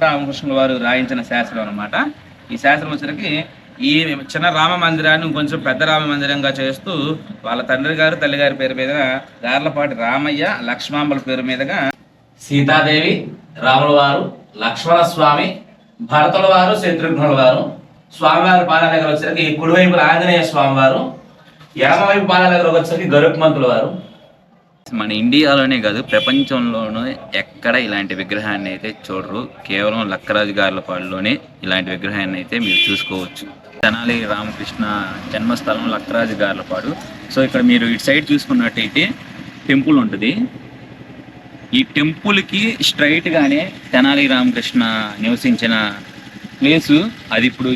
రామకృష్ణుల వారు రాయించిన శాస్త్రం అనమాట. ఈ శాస్త్రం వచ్చరికి ఈ చిన్న రామ మందిరాన్ని కొంచెం పెద్ద రామ మందిరంగా చేస్తూ వాళ్ళ తండ్రి గారు తల్లి గారి పేరు మీద గార్లపాటి రామయ్య లక్ష్మాంబల పేరు మీదుగా సీతాదేవి, రాముల వారు, లక్ష్మణ స్వామి, భరతుల వారు, శత్రుఘ్నుల వారు, స్వామివారి పాదాల దగ్గర వచ్చరికి కుడివైపు ఆంజనేయ స్వామి వారు, ఎడమవైపు పాదాల దగ్గర వచ్చరికి గరుత్మంతుల వారు. మన ఇండియాలోనే కాదు ప్రపంచంలోనే ఎక్కడ ఇలాంటి విగ్రహాన్ని అయితే చూడరు. కేవలం లక్కరాజు గార్లపాడులోనే ఇలాంటి విగ్రహాన్ని అయితే మీరు చూసుకోవచ్చు. తెనాలి రామకృష్ణ జన్మస్థలం లక్కరాజు గార్లపాడు. సో ఇక్కడ మీరు ఇటు సైడ్ చూసుకున్నట్టయితే టెంపుల్ ఉంటుంది. ఈ టెంపుల్కి స్ట్రైట్గానే తెనాలి రామకృష్ణ నివసించిన ప్లేసు. అది ఇప్పుడు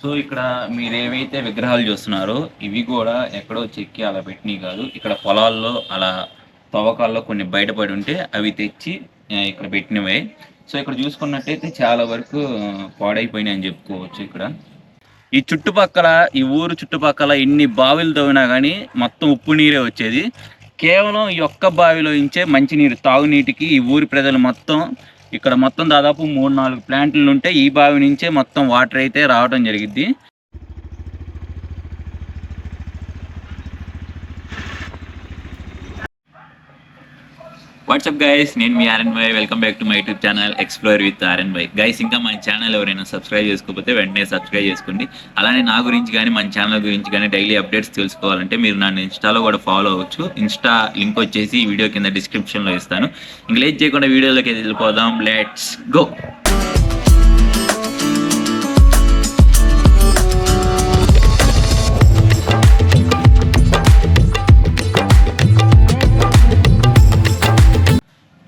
సో ఇక్కడ మీరు ఏవైతే విగ్రహాలు చూస్తున్నారో ఇవి కూడా ఎక్కడో చెక్కి అలా పెట్టినవి కాదు. ఇక్కడ పొలాల్లో అలా తవ్వకాల్లో కొన్ని బయటపడి ఉంటే అవి తెచ్చి ఇక్కడ పెట్టినవే. సో ఇక్కడ చూసుకున్నట్టయితే చాలా వరకు పాడైపోయినాయి అని చెప్పుకోవచ్చు. ఇక్కడ ఈ చుట్టుపక్కల ఈ ఊరు చుట్టుపక్కల ఎన్ని బావిలు తవ్వినా కానీ మొత్తం ఉప్పు నీరే వచ్చేది. కేవలం ఈ ఒక్క బావిలో నుంచే మంచినీరు తాగునీటికి ఈ ఊరి ప్రజలు మొత్తం ఇక్కడ మొత్తం దాదాపు 3-4 ప్లాంట్లు ఉంటే ఈ బావి నుంచే మొత్తం వాటర్ అయితే రావడం జరిగింది. వాట్సాప్ గైస్, నేను మీ RNY. Welcome back to my YouTube channel explore with RNY. Guys, ఇంకా మన ఛానల్ ఎవరైనా సబ్స్క్రైబ్ చేసుకోకపోతే వెంటనే సబ్స్క్రైబ్ చేసుకోండి. అలానే నా గురించి కానీ మన ఛానల్ గురించి కానీ డైలీ అప్డేట్స్ తెలుసుకోవాలంటే మీరు నన్ను ఇన్స్టాలో కూడా ఫాలో అవ్వచ్చు. ఇన్స్టా లింక్ వచ్చేసి ఈ వీడియో కింద డిస్క్రిప్షన్లో ఇస్తాను. ఇంక లేట్ చేయకుండా వీడియోలోకి వెళ్ళిపోదాం. Let's go.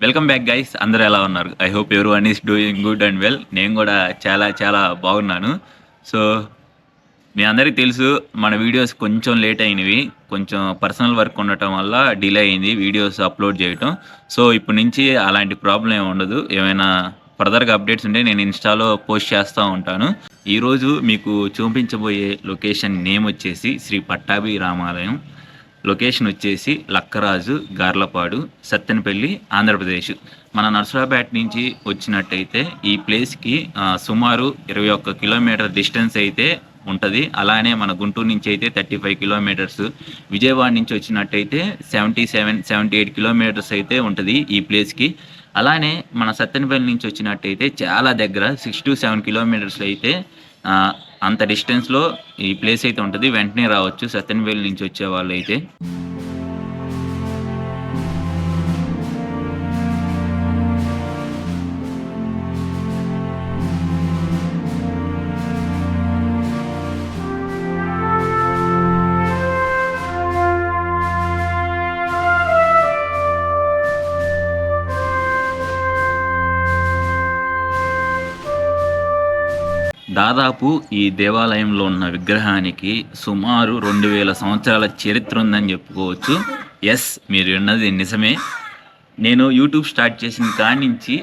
Welcome back guys. అందరూ ఎలా ఉన్నారు? I hope every one is doing good and well. నేను కూడా చాలా బాగున్నాను. సో మీ అందరికీ తెలుసు మన వీడియోస్ కొంచెం లేట్ అయినవి. కొంచెం పర్సనల్ వర్క్ ఉండటం వల్ల డిలే అయింది వీడియోస్ అప్లోడ్ చేయటం. సో ఇప్పటి నుంచి అలాంటి ప్రాబ్లం ఏమి ఉండదు. ఏమైనా ఫర్దర్గా అప్డేట్స్ ఉంటే నేను ఇన్స్టాలో పోస్ట్ చేస్తూ ఉంటాను. ఈరోజు మీకు చూపించబోయే లొకేషన్ నేమ్ వచ్చేసి శ్రీ పట్టాభి రామాలయం. లొకేషన్ వచ్చేసి లక్కరాజు గార్లపాడు, సత్తెనపల్లి, ఆంధ్రప్రదేశ్. మన నర్సరాపేట నుంచి వచ్చినట్టయితే ఈ ప్లేస్కి సుమారు 21 కిలోమీటర్ డిస్టెన్స్ అయితే ఉంటుంది. అలానే మన గుంటూరు నుంచి అయితే 35 కిలోమీటర్స్, విజయవాడ నుంచి వచ్చినట్టయితే 77-78 కిలోమీటర్స్ అయితే ఉంటుంది ఈ ప్లేస్కి. అలానే మన సత్తెనపల్లి నుంచి వచ్చినట్టయితే చాలా దగ్గర 6-7 కిలోమీటర్స్ అయితే అంత డిస్టెన్స్లో ఈ ప్లేస్ అయితే ఉంటుంది. వెంటనే రావచ్చు సత్తెనపల్లి నుంచి వచ్చే వాళ్ళు అయితే. దాదాపు ఈ దేవాలయంలో ఉన్న విగ్రహానికి సుమారు 2000 సంవత్సరాల చరిత్ర ఉందని చెప్పుకోవచ్చు. ఎస్, మీరు విన్నది నిజమే. నేను యూట్యూబ్ స్టార్ట్ చేసిన కాడి నుంచి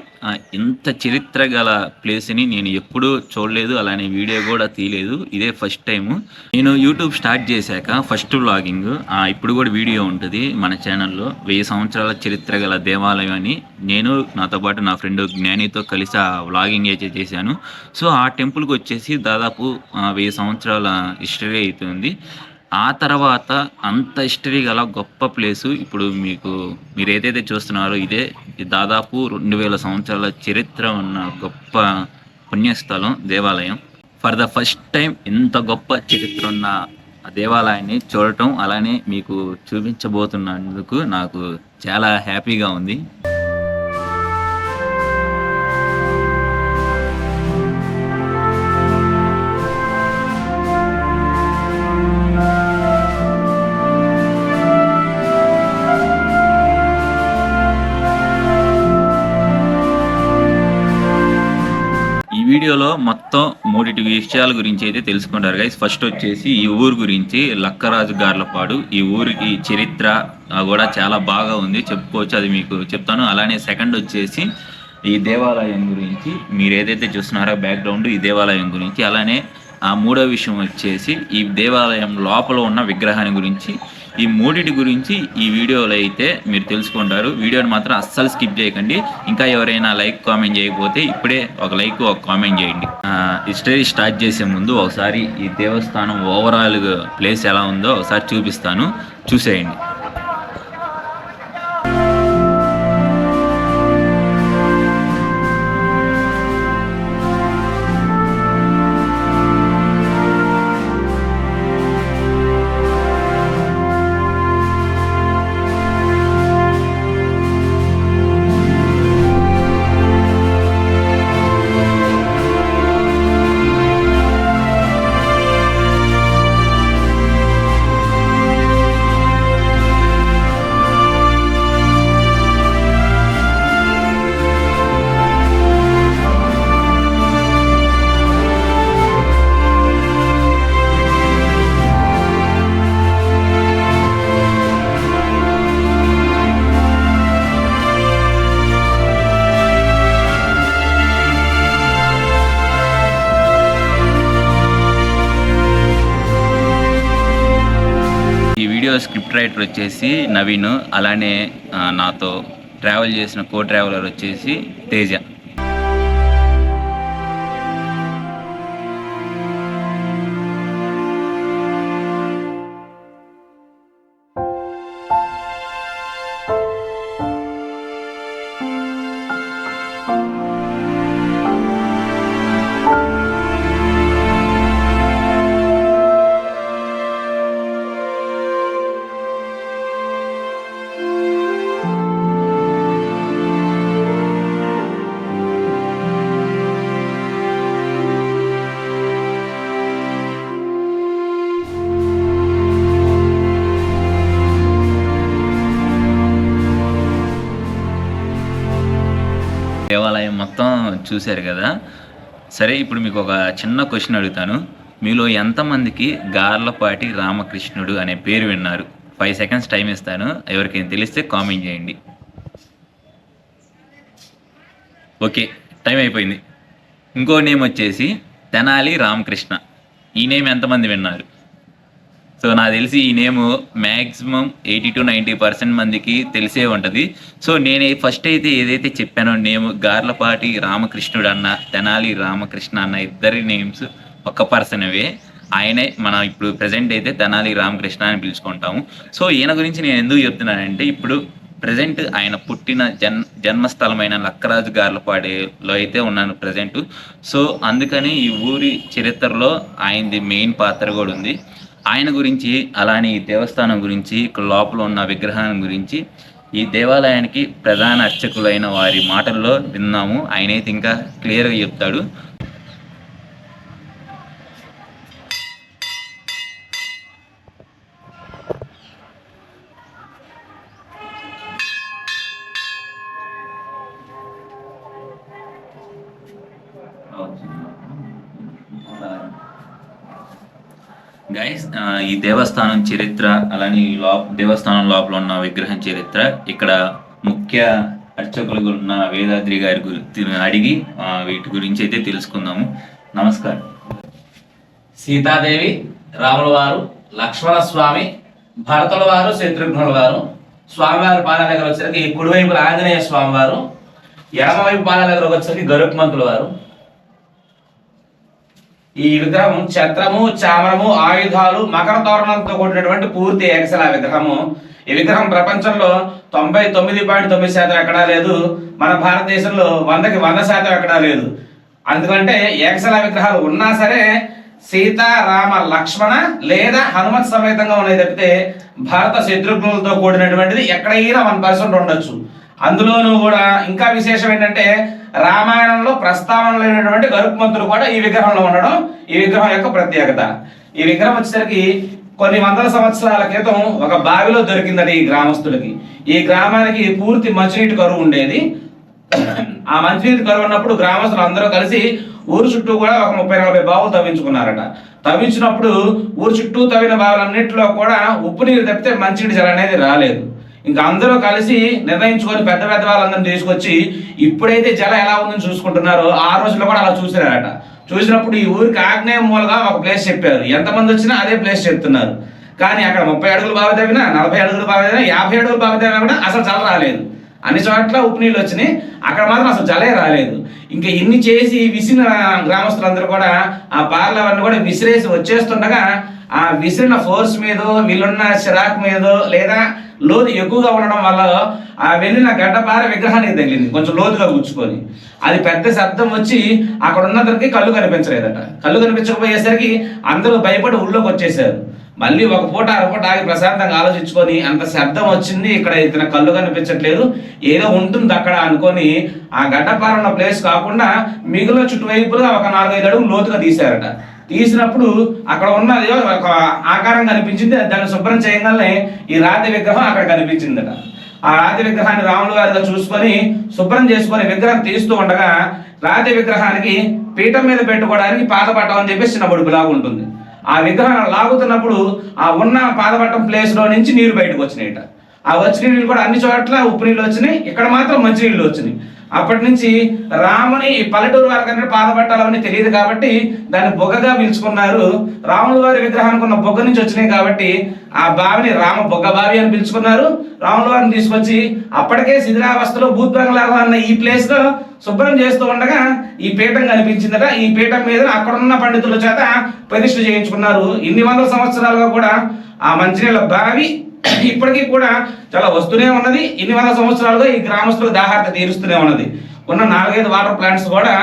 ఇంత చరిత్ర గల ప్లేస్ని నేను ఎప్పుడూ చూడలేదు. అలానే వీడియో కూడా తీయలేదు. ఇదే ఫస్ట్ టైము. నేను యూట్యూబ్ స్టార్ట్ చేశాక ఫస్ట్ వ్లాగింగ్, ఇప్పుడు కూడా వీడియో ఉంటుంది మన ఛానల్లో. 1000 సంవత్సరాల చరిత్ర గల దేవాలయం అని నేను నాతో పాటు నా ఫ్రెండ్ జ్ఞానితో కలిసి ఆ వ్లాగింగ్ అయితే చేశాను. సో ఆ టెంపుల్కి వచ్చేసి దాదాపు 1000 సంవత్సరాల హిస్టరీ అవుతుంది. ఆ తర్వాత అంత హిస్టరీ గల గొప్ప ప్లేసు ఇప్పుడు మీరు ఏదైతే చూస్తున్నారో ఇదే దాదాపు 2000 సంవత్సరాల చరిత్ర ఉన్న గొప్ప పుణ్యస్థలం దేవాలయం. ఫర్ ద ఫస్ట్ టైం ఇంత గొప్ప చరిత్ర ఉన్న దేవాలయాన్ని చూడటం, అలానే మీకు చూపించబోతున్నందుకు నాకు చాలా హ్యాపీగా ఉంది. వీడియోలో మొత్తం 3 విషయాల గురించి అయితే తెలుసుకుంటారు గైస్. ఫస్ట్ వచ్చేసి ఈ ఊరు గురించి, లక్కరాజు గార్లపాడు. ఈ ఊరికి చరిత్ర కూడా చాలా బాగా ఉంది చెప్పుకోవచ్చు, అది మీకు చెప్తాను. అలానే సెకండ్ వచ్చేసి ఈ దేవాలయం గురించి మీరు ఏదైతే చూస్తున్నారో బ్యాక్గ్రౌండ్ ఈ దేవాలయం గురించి, అలానే ఆ మూడో విషయం వచ్చేసి ఈ దేవాలయం లోపల ఉన్న విగ్రహాన్ని గురించి, ఈ మూడిటి గురించి ఈ వీడియోలో అయితే మీరు తెలుసుకుంటారు. వీడియోని మాత్రం అస్సలు స్కిప్ చేయకండి. ఇంకా ఎవరైనా లైక్ కామెంట్ చేయకపోతే ఇప్పుడే ఒక లైక్ ఒక కామెంట్ చేయండి. ఈ స్టోరీ స్టార్ట్ చేసే ముందు ఒకసారి ఈ దేవస్థానం ఓవరాల్ ప్లేస్ ఎలా ఉందో ఒకసారి చూపిస్తాను, చూసేయండి. స్క్రిప్ట్ రైటర్ వచ్చేసి నవీన్, అలానే నాతో ట్రావెల్ చేసిన కో ట్రావెలర్ వచ్చేసి తేజ. దేవాలయం మొత్తం చూశారు కదా. సరే, ఇప్పుడు మీకు ఒక చిన్న క్వశ్చన్ అడుగుతాను. మీలో ఎంతమందికి గార్లపాటి రామకృష్ణుడు అనే పేరు విన్నారు? 5 సెకండ్స్ టైం ఇస్తాను, ఎవరికైనా తెలిస్తే కామెంట్ చేయండి. ఓకే, టైం అయిపోయింది. ఇంకో నేమ్ వచ్చేసి తెనాలి రామకృష్ణ. ఈ నేమ్ ఎంతమంది విన్నారు? సో నాకు తెలిసి ఈ నేమ్ మ్యాక్సిమం 80 to 90% మందికి తెలిసే ఉంటుంది. సో నేను ఫస్ట్ అయితే ఏదైతే చెప్పానో నేమ్ గార్లపాటి రామకృష్ణుడు అన్న తెనాలి రామకృష్ణ అన్న ఇద్దరి నేమ్స్ ఒక పర్సన్వే. ఆయనే మనం ఇప్పుడు ప్రజెంట్ అయితే తెనాలి రామకృష్ణ అని పిలుచుకుంటాము. సో ఈయన గురించి నేను ఎందుకు చెప్తున్నానంటే, ఇప్పుడు ప్రజెంట్ ఆయన పుట్టిన జన్మస్థలమైన లక్కరాజు గార్లపాడిలో అయితే ఉన్నాను ప్రజెంట్. సో అందుకని ఈ ఊరి చరిత్రలో ఆయనది మెయిన్ పాత్ర కూడా ఉంది. ఆయన గురించి, అలానే ఈ దేవస్థానం గురించి, లోపల ఉన్న విగ్రహాన్ని గురించి, ఈ దేవాలయానికి ప్రధాన అర్చకులైన వారి మాటల్లో విన్నాము. ఆయనైతే ఇంకా క్లియర్గా చెప్తాడు. గైస్, ఈ దేవస్థానం చరిత్ర, అలానే ఈ దేవస్థానం లోపల ఉన్న విగ్రహం చరిత్ర, ఇక్కడ ముఖ్య అర్చకులు ఉన్న వేదాద్రి గారి గురించి అడిగి వీటి గురించి అయితే తెలుసుకుందాము. నమస్కారం. సీతాదేవి, రాముల వారు, లక్ష్మణ స్వామి, భరతుల వారు, శత్రుఘ్నుల వారు, స్వామివారి పాదాల దగ్గర వచ్చేసరికి కుడివైపు ఆంజనేయ స్వామి వారు, ఎడమవైపు పాదాల దగ్గర వచ్చేసరికి గరుత్మంతుల వారు. ఈ విగ్రహం ఛత్రము, చామరము, ఆయుధాలు, మకర తోరణంతో కూడినటువంటి పూర్తి ఏకశిలా విగ్రహము. ఈ విగ్రహం ప్రపంచంలో 99.9% ఎక్కడా లేదు. మన భారతదేశంలో 100కి 100% ఎక్కడా లేదు. అందుకంటే ఏకశిలా విగ్రహాలు ఉన్నా సరే సీత, రామ, లక్ష్మణ లేదా హనుమత్ సమేతంగా ఉన్నాయి తప్పితే భారత శత్రుఘ్నులతో కూడినటువంటిది ఎక్కడైనా 1% ఉండొచ్చు. అందులోనూ కూడా ఇంకా విశేషం ఏంటంటే, రామాయణంలో ప్రస్తావన లేనటువంటి గరుత్మంతుడు కూడా ఈ విగ్రహంలో ఉండడం ఈ విగ్రహం యొక్క ప్రత్యేకత. ఈ విగ్రహం వచ్చేసరికి కొన్ని వందల సంవత్సరాల క్రితం ఒక బావిలో దొరికిందట ఈ గ్రామస్తులకి. ఈ గ్రామానికి పూర్తి మంచినీటి కరువు ఉండేది. ఆ మంచినీటి కరువు ఉన్నప్పుడు గ్రామస్తులు అందరూ కలిసి ఊరు చుట్టూ కూడా ఒక 30-40 బావులు తవ్వించుకున్నారట. తవ్వించినప్పుడు ఊరు చుట్టూ తవ్విన బావులన్నింటిలో కూడా ఉప్పు నీరు తప్పితే మంచినీటి జలం అనేది రాలేదు. ఇంకా అందరూ కలిసి నిర్ణయించుకొని పెద్ద పెద్ద వాళ్ళందరినీ తీసుకొచ్చి ఇప్పుడైతే జల ఎలా ఉందని చూసుకుంటున్నారో ఆ రోజుల్లో కూడా అలా చూసారట. చూసినప్పుడు ఈ ఊరికి ఆగ్నేయ మూలగా ఒక ప్లేస్ చెప్పారు. ఎంతమంది వచ్చినా అదే ప్లేస్ చెప్తున్నారు. కానీ అక్కడ 30 అడుగులు బావి తవ్వినా, 40 అడుగులు బావి తవ్వినా, 50 అడుగులు బావి తవ్వినా కూడా అసలు జల రాలేదు. అన్ని చోట్ల ఉప్పు నీళ్ళు వచ్చినాయి, అక్కడ మాత్రం అసలు జలే రాలేదు. ఇంకా ఇన్ని చేసి విసిన గ్రామస్తులందరూ కూడా ఆ పార్లవన్నీ కూడా విసిరేసి వచ్చేస్తుండగా ఆ విసిరిన ఫోర్స్ మీద వీళ్ళున్న చిరాకు మీదో లేదా లోతు ఎక్కువగా ఉండడం వల్ల ఆ వెళ్ళిన గడ్డపార విగ్రహానికి తగిలింది, కొంచెం లోతుగా కూర్చుకొని. అది పెద్ద శబ్దం వచ్చి అక్కడ ఉన్నదరికి కళ్ళు కనిపించలేదట. కళ్ళు కనిపించకపోయేసరికి అందరూ భయపడి ఊళ్ళోకి వచ్చేసారు. మళ్ళీ ఒక పూట అరపూట ఆగి ప్రశాంతంగా ఆలోచించుకొని అంత శబ్దం వచ్చింది, ఇక్కడ ఇతన కళ్ళు కనిపించట్లేదు, ఏదో ఉంటుంది అక్కడ అనుకొని ఆ గడ్డపార ఉన్న ప్లేస్ కాకుండా మిగిలిన చుట్టువైపుగా ఒక 4-5 అడుగులు లోతుగా తీశారట. తీసినప్పుడు అక్కడ ఉన్నది ఒక ఆకారం కనిపించింది. దాన్ని శుభ్రం చేయగానే ఈ రాతి విగ్రహం అక్కడ కనిపించిందట. ఆ రాతి విగ్రహాన్ని రాములు గారిగా చూసుకొని శుభ్రం చేసుకొని విగ్రహం తీస్తూ ఉండగా రాతి విగ్రహానికి పీఠం మీద పెట్టుకోవడానికి పాదపట్టం అని చెప్పేసి చిన్న బొడుపులాగా ఉంటుంది. ఆ విగ్రహం లాగుతున్నప్పుడు ఆ ఉన్న పాదపట్టం ప్లేస్ లో నుంచి నీరు బయటకు వచ్చినాయిట. ఆ వచ్చిన నీళ్ళు కూడా అన్ని చోట్ల ఉప్పు నీళ్ళు వచ్చినాయి, ఇక్కడ మాత్రం మంచి నీళ్ళు వచ్చినాయి. అప్పటి నుంచి రాముని ఈ పల్లెటూరు వారికంటే పాదపట్టాలని తెలియదు కాబట్టి దాన్ని బొగ్గగా పిలుచుకున్నారు. రాముల వారి విగ్రహానికి ఉన్న బొగ్గ నుంచి వచ్చినాయి కాబట్టి ఆ బావిని రామ బొగ్గ బావి అని పిలుచుకున్నారు. రాముల వారిని తీసుకొచ్చి అప్పటికే శిథిలావస్థలో భూత్బంగ్లాగా ఉన్న ఈ ప్లేస్ లో శుభ్రం చేస్తూ ఉండగా ఈ పీఠం కనిపించిందట. ఈ పీఠం మీద అక్కడున్న పండితుల చేత ప్రతిష్ఠ చేయించుకున్నారు. ఇన్ని వందల సంవత్సరాలుగా కూడా ఆ మంచినీళ్ళ బావి ఇప్పటికీ కూడా చాలా వస్తూనే ఉన్నది. ఇన్ని వందల సంవత్సరాలుగా ఈ గ్రామస్తులకు దాహార్త తీరుస్తూనే ఉన్నది. ఉన్న 4-5 వాటర్ ప్లాంట్స్ కూడా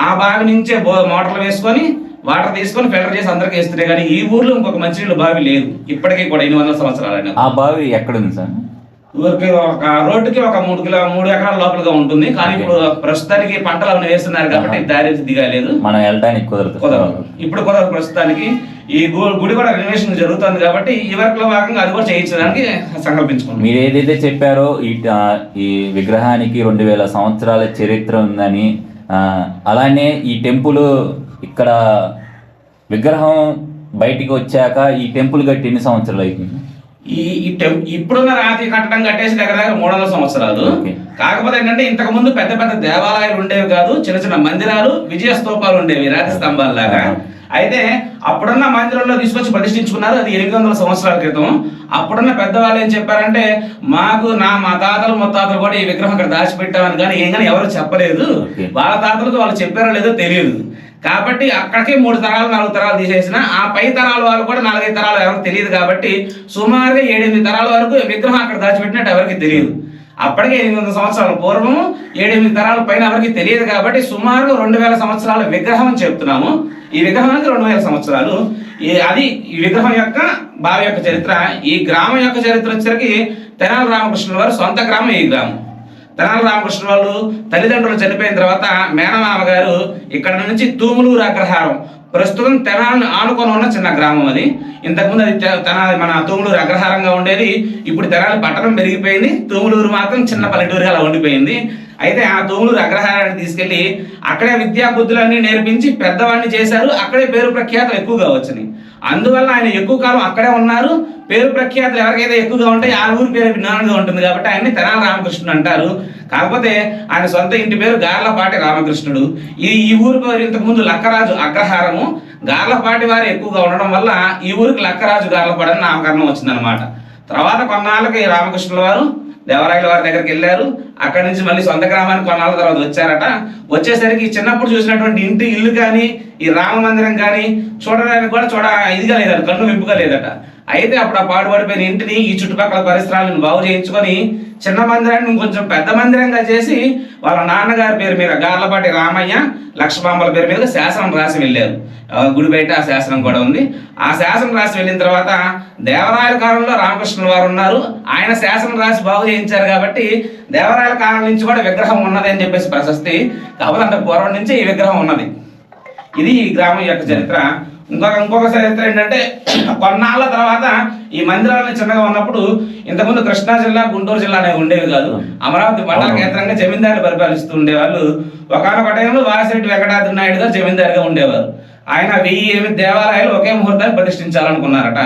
ఆ బావి నుంచే మోటార్లు వేసుకొని వాటర్ తీసుకొని ఫిల్టర్ చేసి అందరికీ ఇస్తున్నాయి. కానీ ఈ ఊర్లో ఇంకొక మంచినీళ్ళ బావి లేదు ఇప్పటికీ కూడా 800 సంవత్సరాలు. ఆ బావి ఎక్కడుంది సార్? ఊరికి ఒక రోడ్డుకి ఒక 3 ఎకరాల లోపలగా ఉంటుంది. కానీ ఇప్పుడు ప్రస్తుతానికి పంటలు అవన్నీ వేస్తున్నారు కాబట్టి దారి దిగాలేదు, మనం వెళ్ళడానికి కుదరదు. ఇప్పుడు కుదరదు ప్రస్తుతానికి. ఈ గుడి కూడా రెనోవేషన్ జరుగుతుంది కాబట్టి ఈ వర్క్ లో భాగంగా అది కూడా చేయించడానికి సంకల్పించుకున్నాం. మీరు ఏదైతే చెప్పారో ఈ విగ్రహానికి 2000 సంవత్సరాల చరిత్ర ఉందని, అలానే ఈ టెంపుల్ ఇక్కడ విగ్రహం బయటికి వచ్చాక ఈ టెంపుల్ కట్టి ఎన్ని సంవత్సరాలు అవుతుంది? ఇప్పుడున్న రాతి కట్టడం కట్టేసి దగ్గర 300 సంవత్సరాలు. కాకపోతే ఏంటంటే ఇంతకు ముందు పెద్ద పెద్ద దేవాలయాలు ఉండేవి కాదు, చిన్న చిన్న మందిరాలు, విజయ స్తూపాలు ఉండేవి రాతి స్తంభాల లాగా. అయితే అప్పుడున్న మందిరంలో తీసుకొచ్చి ప్రతిష్ఠించుకున్నారు. అది 800 సంవత్సరాల క్రితం. అప్పుడున్న పెద్దవాళ్ళు ఏం చెప్పారంటే మాకు మా తాతలు ముత్తాతలు కూడా ఈ విగ్రహం ఇక్కడ దాచిపెట్టామని కానీ ఏం కానీ ఎవరు చెప్పలేదు. వాళ్ళ తాతలకు వాళ్ళు చెప్పారో లేదో తెలియదు. కాబట్టి అక్కడికే 3 తరాలు 4 తరాలు తీసేసిన ఆ పై తరాల వాళ్ళు కూడా 4-5 తరాలు ఎవరికి తెలియదు. కాబట్టి సుమారుగా 7-8 తరాల వరకు విగ్రహం అక్కడ దాచిపెట్టినట్టు ఎవరికి తెలియదు. అప్పటికే 800 సంవత్సరాల పూర్వం 7-8 తరాల పైన ఎవరికి తెలియదు. కాబట్టి సుమారు 2000 సంవత్సరాల విగ్రహం అని చెప్తున్నాము. ఈ విగ్రహానికి 2000 సంవత్సరాలు. అది ఈ విగ్రహం యొక్క బావి యొక్క చరిత్ర. ఈ గ్రామం యొక్క చరిత్ర వచ్చేసరికి తెనాలి రామకృష్ణుల వారు సొంత గ్రామం ఈ గ్రామం. తెనాలి రామకృష్ణ వాళ్ళు తల్లిదండ్రులు చనిపోయిన తర్వాత మేనమామ గారు ఇక్కడ నుంచి తూములూరు అగ్రహారం, ప్రస్తుతం తెనాలిని ఆనుకొని ఉన్న చిన్న గ్రామం అది. ఇంతకుముందు అది తెనాలి మన తూములూరు అగ్రహారంగా ఉండేది. ఇప్పుడు తెనాలి పట్టణం పెరిగిపోయింది, తూములూరు మాత్రం చిన్న పల్లెటూరుగా అలా ఉండిపోయింది. అయితే ఆ తూములూరు అగ్రహారాన్ని తీసుకెళ్లి అక్కడే విద్యా బుద్ధులన్నీ నేర్పించి పెద్దవాడిని చేశారు. అక్కడే పేరు ప్రఖ్యాతులు ఎక్కువగా వచ్చినాయి. అందువల్ల ఆయన ఎక్కువ కాలం అక్కడే ఉన్నారు. పేరు ప్రఖ్యాతులు ఎవరికైతే ఎక్కువగా ఉంటాయి ఆ ఊరి పేరు భిన్నంగా ఉంటుంది కాబట్టి ఆయన్ని తెనాలి రామకృష్ణుడు అంటారు. కాకపోతే ఆయన సొంత ఇంటి పేరు గార్లపాటి రామకృష్ణుడు. ఈ ఊరి పేరు ఇంతకుముందు లక్కరాజు అగ్రహారము. గార్లపాటి వారు ఎక్కువగా ఉండడం వల్ల ఈ ఊరికి లక్కరాజు గార్లపాటి అని నామకరణం వచ్చిందనమాట. తర్వాత కొన్నాళ్ళకి రామకృష్ణుల వారు దేవరాయల వారి దగ్గరికి వెళ్ళారు. అక్కడి నుంచి మళ్ళీ సొంత గ్రామానికి కొన్నాళ్ళ తర్వాత వచ్చారట. వచ్చేసరికి చిన్నప్పుడు చూసినటువంటి ఇల్లు కానీ ఈ రామ మందిరం కానీ చూడడానికి కూడా ఇదిగా లేదట, కన్ను వింపుగా లేదట. అయితే అప్పుడు ఆ పాడుపడిపోయిన ఇంటిని ఈ చుట్టుపక్కల పరిసరాలను బాగు చేయించుకొని చిన్న మందిరాన్ని ఇంకొంచెం పెద్ద మందిరంగా చేసి వాళ్ళ నాన్నగారి పేరు మీద గార్లపాటి రామయ్య లక్ష్మాంబల పేరు మీద శాసనం రాసి వెళ్ళారు. గుడి బయట ఆ శాసనం కూడా ఉంది. ఆ శాసనం రాసి వెళ్ళిన తర్వాత దేవరాయల కాలంలో రామకృష్ణుల వారు ఉన్నారు. ఆయన శాసనం రాసి బాగు చేయించారు కాబట్టి దేవరాయల కాలం నుంచి కూడా విగ్రహం ఉన్నది అని చెప్పేసి ప్రశస్తి. కాబట్టి అంత పూర్వం నుంచి ఈ విగ్రహం ఉన్నది. ఇది ఈ గ్రామం యొక్క చరిత్ర. ఇంకొక చరిత్ర ఏంటంటే కొన్నాళ్ళ తర్వాత ఈ మందిరాలను చిన్నగా ఉన్నప్పుడు ఇంతకుముందు కృష్ణా జిల్లా గుంటూరు జిల్లా అనేవి ఉండేవి కాదు. అమరావతి మండల కేంద్రంగా జమీందారులు పరిపాలిస్తూ ఉండేవాళ్ళు. ఒకనొక టైంలో వాసిరెడ్డి వెంకటాద్రి నాయుడు గారు జమీందారుగా ఉండేవారు. ఆయన 1008 దేవాలయాలు ఒకే ముహూర్తాన్ని ప్రతిష్ఠించాలనుకున్నారట.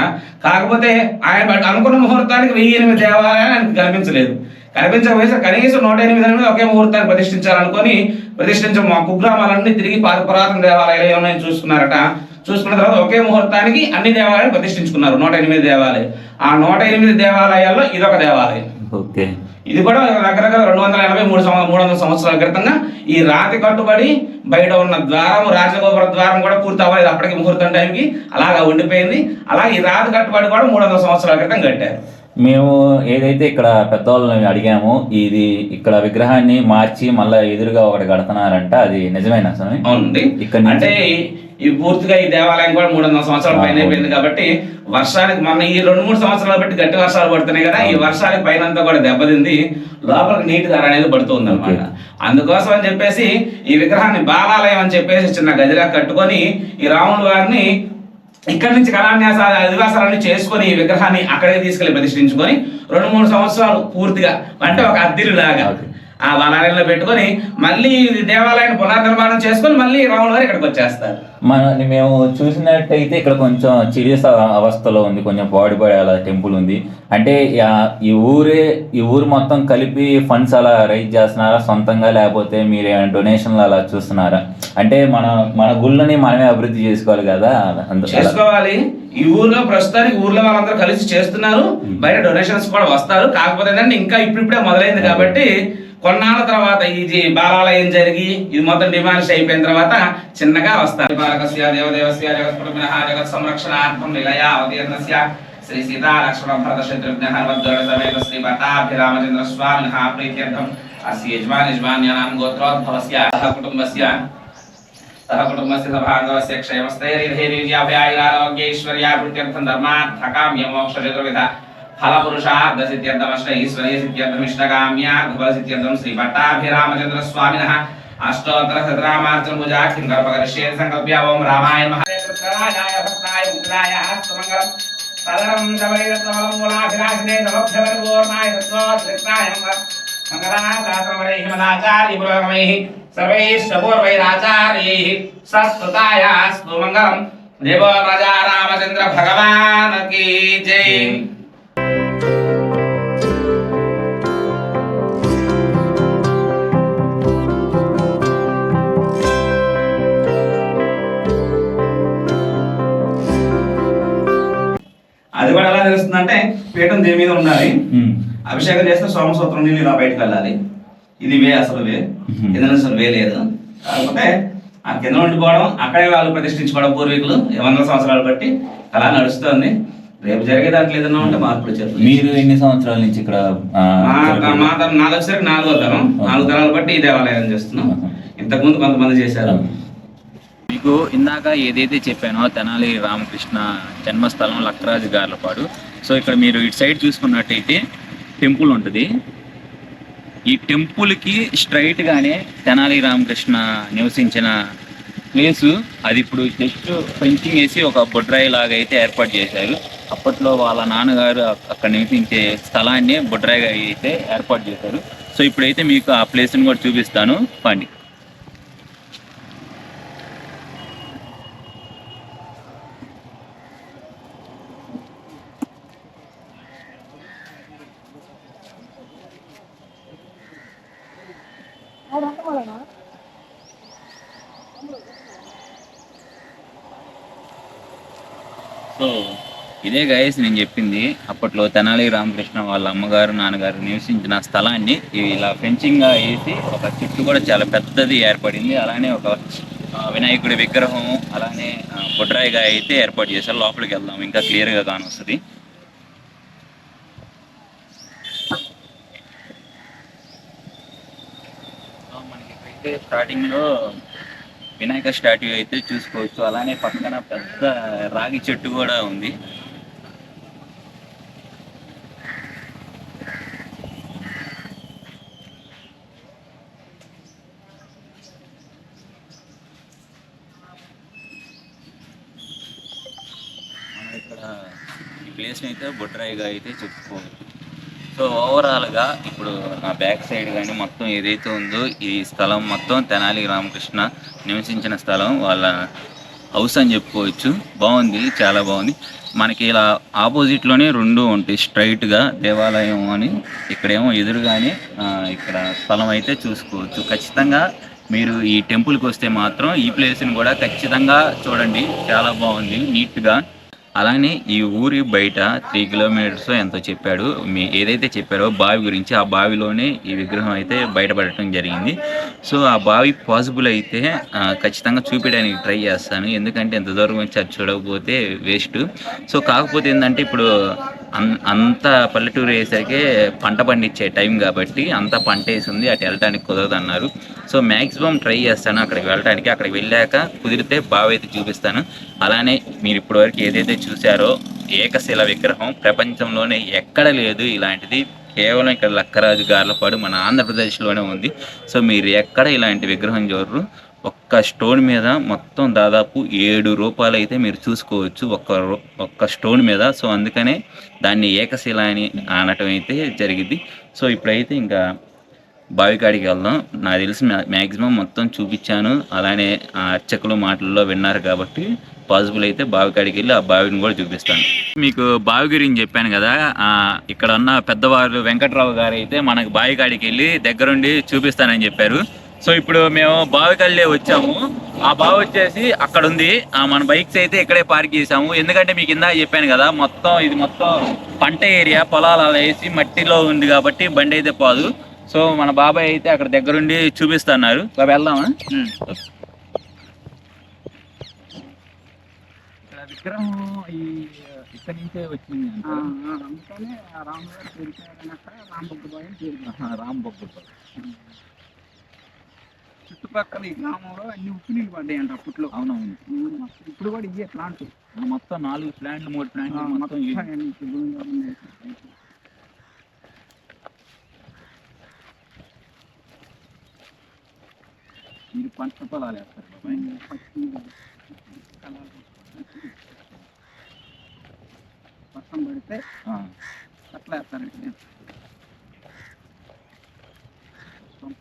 కాకపోతే ఆయన అనుకున్న ముహూర్తానికి 1008 దేవాలయాలు ఆయనకు కనిపించకపోతే కనీసం 108 ఒకే ముహూర్తాన్ని ప్రతిష్ఠించాలనుకొని మా కుగ్రామాలన్నీ తిరిగి పురాతన దేవాలయాలు ఏమైనా చూసుకున్నారట. చూసుకున్న తర్వాత ఒకే ముహూర్తానికి అన్ని దేవాలయాలు ప్రతిష్ఠించుకున్నారు. 108 దేవాలయాలు. ఆ 108 దేవాలయాల్లో ఇదొక దేవాలయం. ఓకే. ఇది కూడా రకరకాల 283 సంవత్సరాల క్రితంగా ఈ రాతి కట్టుబడి బయట ఉన్న ద్వారం, రాజగోపుర ద్వారం కూడా పూర్తి అవ్వలేదు అప్పటికి ముహూర్తం టైంకి, అలాగా ఉండిపోయింది. అలాగే ఈ రాతి కట్టుబడి కూడా 300 సంవత్సరాల క్రితం కట్టారు. మేము ఏదైతే ఇక్కడ పెద్దవాళ్ళని అడిగామో ఇది ఇక్కడ విగ్రహాన్ని మార్చి మళ్ళీ ఎదురుగా ఒకటి కడుతున్నారంట, అది నిజమేనా స్వామి? అవునండి. ఇక్కడ అంటే ఈ పూర్తిగా ఈ దేవాలయం కూడా 300 సంవత్సరాల పైన అయిపోయింది కాబట్టి వర్షానికి మొన్న ఈ 2-3 సంవత్సరాలు బట్టి గట్టి వర్షాలు పడుతున్నాయి కదా, ఈ వర్షానికి పైన అంతా కూడా దెబ్బతింది, లోపలికి నీటి ధార అనేది పడుతుంది అనమాట. అందుకోసం అని చెప్పేసి ఈ విగ్రహాన్ని బాలాలయం అని చెప్పేసి చిన్న గదిలా కట్టుకొని ఈ రాముల వారిని ఇక్కడి నుంచి కళాన్యాస అధివాసాలన్నీ చేసుకొని ఈ విగ్రహాన్ని అక్కడికి తీసుకెళ్లి ప్రతిష్ఠించుకొని 2-3 సంవత్సరాలు పూర్తిగా అంటే ఒక అద్దిలు లాగా ఆ బాలాలయంలో పెట్టుకొని మళ్ళీ దేవాలయాన్ని పునర్నిర్మాణం చేసుకొని మళ్ళీ రాముల వారు ఇక్కడికి వచ్చేస్తారు. మేము చూసినట్టయితే ఇక్కడ కొంచెం సీరియస్ అవస్థలో ఉంది, కొంచెం పాడుపడే అలా టెంపుల్ ఉంది. అంటే ఈ ఊరు మొత్తం కలిపి ఫండ్స్ అలా రైజ్ చేస్తున్నారా సొంతంగా, లేకపోతే మీరు డొనేషన్లు అలా చూస్తున్నారా? అంటే మన గుళ్ళని మనమే అభివృద్ధి చేసుకోవాలి కదా, చేసుకోవాలి. ఈ ఊర్లో ప్రస్తుతానికి ఊర్లో వాళ్ళందరూ కలిసి చేస్తున్నారు, బయట డొనేషన్స్ కూడా వస్తారు. కాకపోతే ఏంటంటే ఇంకా ఇప్పుడిప్పుడే మొదలైంది కాబట్టి కొన్నాళ్ళ తర్వాత ఇది బాలాలయం జరిగి ఇది మొత్తం డిమాలిష్ అయిపోయిన తర్వాత చిన్నగా వస్తారు. జగత్ సంరక్షణార్థం నిలయావతీర్ణస్య శ్రీ సీతా లక్ష్మణ భరత శత్రుఘ్న హనుమద్గణ సమేత శ్రీ భట్టాభిరామచంద్ర స్వామినః ప్రీత్యర్థం అస్య యజమాన్యానాం గోత్రోద్భవస్య కుటుంబస్య సభాంగవస్య క్షేమస్థైర్యధైర్యాభయారోగ్యైశ్వర్యాభివృద్ధ్యర్థం ధర్మార్థకామ్య మోక్ష చతుర్విధ ఫలపురుషార్థ సిద్ధ్యర్థమష్ట ఈశ్వర్య సిద్ధ్యర్థమిష్టకామ్యార్థఫల సిద్ధ్యర్థం శ్రీ భట్టాభిరామచంద్ర స్వామినః అష్టోత్తర శతనామార్చన పూజాఖ్యం కల్పకరిష్యే సంకల్ప్య ఓం రామాయ మహాదేవాయ భక్తాయ ముక్తాయ హస్తమంగళం సదరం సవైరత్నవలం మూలాభిలాషినే సమభ్యవర్గోర్ణాయ తత్వోత్కృష్ణాయ మంగళాశాస్త్రమరైః మదాచార్య పురోగమైః సర్వైశ్చపూర్వైరాచార్యైః సత్కృతాయాస్తు మంగళం. దేవో రాజా రామచంద్ర భగవాన్ కీ జై. అది కూడా ఎలా తెలుస్తుందంటే పీఠం దేని మీద ఉండాలి, అభిషేకం చేస్తే సోమసూత్రం నీళ్ళు ఇలా బయటకు వెళ్ళాలి. ఇది వే, అసలు వే, ఏదైనా అసలు వే లేదు. కాకపోతే ఆ కింద ఉండిపోవడం, అక్కడే వాళ్ళు ప్రతిష్ఠించుకోవడం పూర్వీకులు 100 సంవత్సరాలు బట్టి అలా నడుస్తుంది. రేపు జరిగే దాంట్లో ఏదైనా ఉంటే మార్పులు చెప్పండి. మీరు ఎన్ని సంవత్సరాల నుంచి ఇక్కడ? నాలుగు వచ్చేసరికి 4వ తరం, 4 తరాలు బట్టి ఈ దేవాలయం చేస్తున్నాం. ఇంతకుముందు కొంతమంది చేశారు. మీకు ఇందాక ఏదైతే చెప్పానో తెనాలి రామకృష్ణ జన్మస్థలం లక్కరాజు గార్లపాడు. సో ఇక్కడ మీరు ఇటు సైడ్ చూసుకున్నట్టయితే టెంపుల్ ఉంటుంది. ఈ టెంపుల్కి స్ట్రైట్గానే తెనాలి రామకృష్ణ నివసించిన ప్లేసు అది ఇప్పుడు జస్ట్ ఫెన్సింగ్ వేసి ఒక బొడ్రాయి లాగా అయితే ఏర్పాటు చేశారు. అప్పట్లో వాళ్ళ నాన్నగారు అక్కడ నివసించే స్థలాన్ని బొడ్రాయిగా అయితే ఏర్పాటు చేశారు. సో ఇప్పుడైతే మీకు ఆ ప్లేస్ని కూడా చూపిస్తాను పండి. సో ఇదే గైస్ నేను చెప్పింది, అప్పట్లో తెనాలి రామకృష్ణ వాళ్ళ అమ్మగారు నాన్నగారు నివసించిన స్థలాన్ని ఇలా ఫెన్సింగ్గా వేసి ఒక చెట్టు కూడా చాలా పెద్దది ఏర్పడింది. అలానే ఒక వినాయకుడి విగ్రహం అలానే బొడ్రాయిగా అయితే ఏర్పాటు చేశారు. లోపలికి వెళ్దాం, ఇంకా క్లియర్గా కానొస్తుంది. మనకి స్టార్టింగ్లో వినాయక స్టాట్యూ అయితే చూసుకోవచ్చు. అలానే పక్కన పెద్ద రాగి చెట్టు కూడా ఉంది. మనం ఇక్కడ ఈ ప్లేస్ని అయితే బొడ్రాయిగా అయితే చెప్పుకోవచ్చు. సో ఓవరాల్గా ఇప్పుడు నా బ్యాక్ సైడ్ కానీ మొత్తం ఏదైతే ఉందో ఈ స్థలం మొత్తం తెనాలి రామకృష్ణ నివసించిన స్థలం. వాళ్ళ హౌస్ అని చెప్పుకోవచ్చు. బాగుంది, చాలా బాగుంది. మనకి ఇలా ఆపోజిట్లోనే రెండు ఉంటాయి స్ట్రైట్గా దేవాలయం అని. ఇక్కడేమో ఎదురుగానే ఇక్కడ స్థలం అయితే చూసుకోవచ్చు. ఖచ్చితంగా మీరు ఈ టెంపుల్కి వస్తే మాత్రం ఈ ప్లేస్ని కూడా ఖచ్చితంగా చూడండి, చాలా బాగుంది నీట్గా. అలానే ఈ ఊరి బయట 3 కిలోమీటర్స్ ఎంతో చెప్పాడు, ఏదైతే చెప్పారో బావి గురించి, ఆ బావిలోనే ఈ విగ్రహం అయితే బయటపడటం జరిగింది. సో ఆ బావి పాసిబుల్ అయితే ఖచ్చితంగా చూపించడానికి ట్రై చేస్తాను, ఎందుకంటే ఎంత దూరం వచ్చి అది చూడకపోతే వేస్ట్. సో కాకపోతే ఏంటంటే ఇప్పుడు అంత పల్లెటూరు అయ్యేసరికి పంట పండించే టైం కాబట్టి అంత పంట వేసి ఉంది, అటు వెళ్ళడానికి కుదరదు అన్నారు. సో మ్యాక్సిమం ట్రై చేస్తాను అక్కడికి వెళ్ళడానికి. అక్కడికి వెళ్ళాక కుదిరితే బావి అయితే చూపిస్తాను. అలానే మీరు ఇప్పటివరకు ఏదైతే చూసారో ఏకశిల విగ్రహం ప్రపంచంలోనే ఎక్కడ లేదు ఇలాంటిది, కేవలం ఇక్కడ లక్కరాజు గార్లపాడు మన ఆంధ్రప్రదేశ్లోనే ఉంది. సో మీరు ఎక్కడ ఇలాంటి విగ్రహం చూడరు. ఒక్క స్టోన్ మీద మొత్తం దాదాపు 7 రూపాయలు అయితే మీరు చూసుకోవచ్చు ఒక్క స్టోన్ మీద. సో అందుకనే దాన్ని ఏకశిల అని అనటం అయితే జరిగింది. సో ఇప్పుడైతే ఇంకా బావికాడికి వెళ్దాం. నాకు తెలిసి మ్యాక్సిమం మొత్తం చూపించాను, అలానే ఆ అర్చకులు మాటల్లో విన్నారు కాబట్టి పాసిబుల్ అయితే బావికాడికి వెళ్ళి ఆ బావిని కూడా చూపిస్తాను. మీకు బావి గురించి చెప్పాను కదా, ఇక్కడ ఉన్న పెద్దవారు వెంకట్రావు గారు అయితే మనకు బావికాడికి వెళ్ళి దగ్గరుండి చూపిస్తానని చెప్పారు. సో ఇప్పుడు మేము బావికళ్ళే వచ్చాము. ఆ బావి వచ్చేసి అక్కడ ఉంది. మన బైక్స్ అయితే ఇక్కడే పార్క్ చేసాము, ఎందుకంటే మీకు ఇందాక చెప్పాను కదా ఇది మొత్తం పంట ఏరియా, పొలాలు వేసి మట్టిలో ఉంది కాబట్టి బండి అయితే పోదు. సో మన బాబాయ్ అయితే అక్కడ దగ్గరుండి చూపిస్తున్నారు. బాబాయ్ వెళ్దామా? ఇక్కడ విగ్రహం ఇక్కడి నుంచే వచ్చింది, అందుకనే రాంబొగ్గు చుట్టుపక్కల ఈ గ్రామంలో అన్ని ఉప్పు నీళ్ళు పడ్డాయి అంట అప్పట్లో. అవునవును, ఇప్పుడు కూడా ఇవే ప్లాంట్ మొత్తం 4 ప్లాంట్లు 3 ప్లాంట్లు మొత్తం. మీరు పంట పొలాలు వేస్తారు బాబాయ్? వర్షం పడితే అట్లా వేస్తారండి.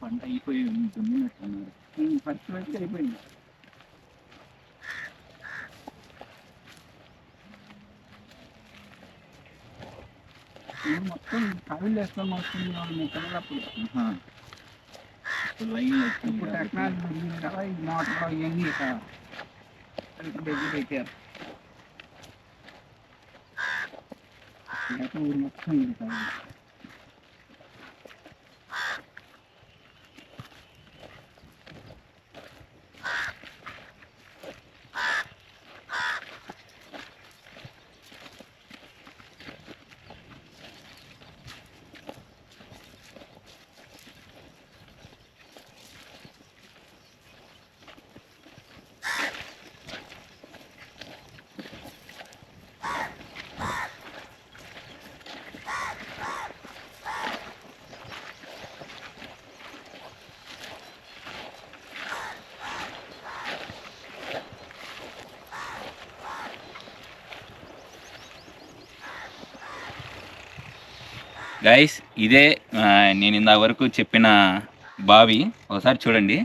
పంట అయిపోయి ఉంటుంది అన్నారు, ఫస్ట్ అయితే అయిపోయింది. మొత్తం కవిలు వేస్తాం వస్తుంది పిల్లలప్పుడు. లైన్ ఇప్పుడు టెక్నాలజీ పెరిగింది కదా, ఈ మోటార్ ఇవన్నీ దగ్గర పెట్టారు. ఊరు మొత్తం ఇది కాదు. గైస్ ఇదే నేను ఇందా వరకు చెప్పిన బావి, ఒకసారి చూడండి.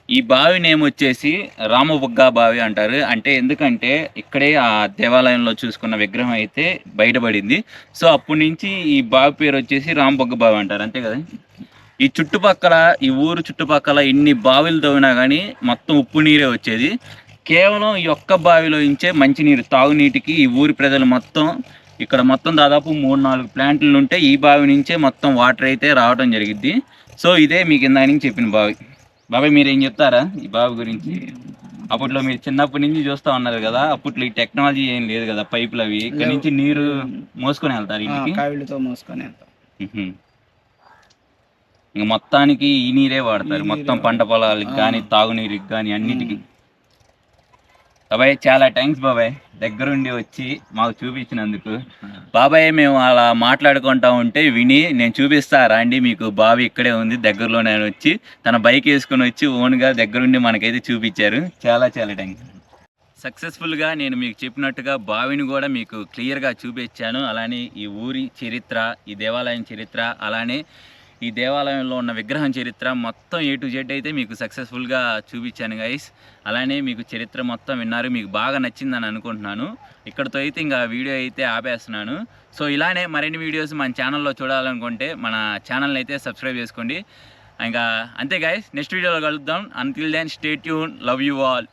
ఈ బావి నేమ్ వచ్చేసి రామబుగ్గా బావి అంటారు. అంటే ఎందుకంటే ఇక్కడే ఆ దేవాలయంలో చూసుకున్న విగ్రహం అయితే బయటపడింది. సో అప్పటి నుంచి ఈ బావి పేరు వచ్చేసి రామబుగ్గ బావి అంటారు, అంతే కదా. ఈ చుట్టుపక్కల ఈ ఊరు చుట్టుపక్కల ఎన్ని బావిలు తవ్వినా కానీ మొత్తం ఉప్పు నీరే వచ్చేది. కేవలం ఈ ఒక్క బావిలో నుంచే మంచినీరు తాగునీటికి ఈ ఊరి ప్రజలు మొత్తం ఇక్కడ మొత్తం దాదాపు 3-4 ప్లాంట్లు ఉంటే ఈ బావి నుంచే మొత్తం వాటర్ అయితే రావడం జరిగింది. సో ఇదే మీకు ఇందా నుంచి చెప్పిన బావి. బాబాయ్ మీరేం చెప్తారా ఈ బావి గురించి? అప్పట్లో మీరు చిన్నప్పటి నుంచి చూస్తూ ఉన్నారు కదా, అప్పట్లో ఈ టెక్నాలజీ ఏం లేదు కదా, పైపులు అవి ఇక్కడ నుంచి నీరు మోసుకొని వెళ్తారు ఇంటికి, కావిళ్ళతో మోసుకొని వెళ్తారు. ఇంకా మొత్తానికి ఈ నీరే వాడతారు మొత్తం పంట పొలాలకి కానీ తాగునీరుకి కానీ అన్నిటికీ. బాబాయ్ చాలా థ్యాంక్స్ బాబాయ్, దగ్గరుండి వచ్చి మాకు చూపించినందుకు. బాబాయ్ మేము అలా మాట్లాడుకుంటా ఉంటే విని నేను చూపిస్తా రండి మీకు బావి ఇక్కడే ఉంది దగ్గరలోనే వచ్చి తన బైక్ వేసుకొని వచ్చి ఓన్గా దగ్గరుండి మనకైతే చూపించారు. చాలా చాలా థ్యాంక్స్. సక్సెస్ఫుల్గా నేను మీకు చెప్పినట్టుగా బావిని కూడా మీకు క్లియర్గా చూపించాను. అలానే ఈ ఊరి చరిత్ర, ఈ దేవాలయం చరిత్ర, అలానే ఈ దేవాలయంలో ఉన్న విగ్రహం చరిత్ర మొత్తం A to Z అయితే మీకు సక్సెస్ఫుల్గా చూపించాను గైస్. అలానే మీకు చరిత్ర మొత్తం విన్నారు, మీకు బాగా నచ్చిందని అనుకుంటున్నాను. ఇక్కడితో అయితే ఇంకా వీడియో అయితే ఆపేస్తున్నాను. సో ఇలానే మరిన్ని వీడియోస్ మన ఛానల్లో చూడాలనుకుంటే మన ఛానల్ని అయితే సబ్స్క్రైబ్ చేసుకోండి. ఇంకా అంతే గైస్, నెక్స్ట్ వీడియోలో కలుద్దాం. Until then stay tune, love you all.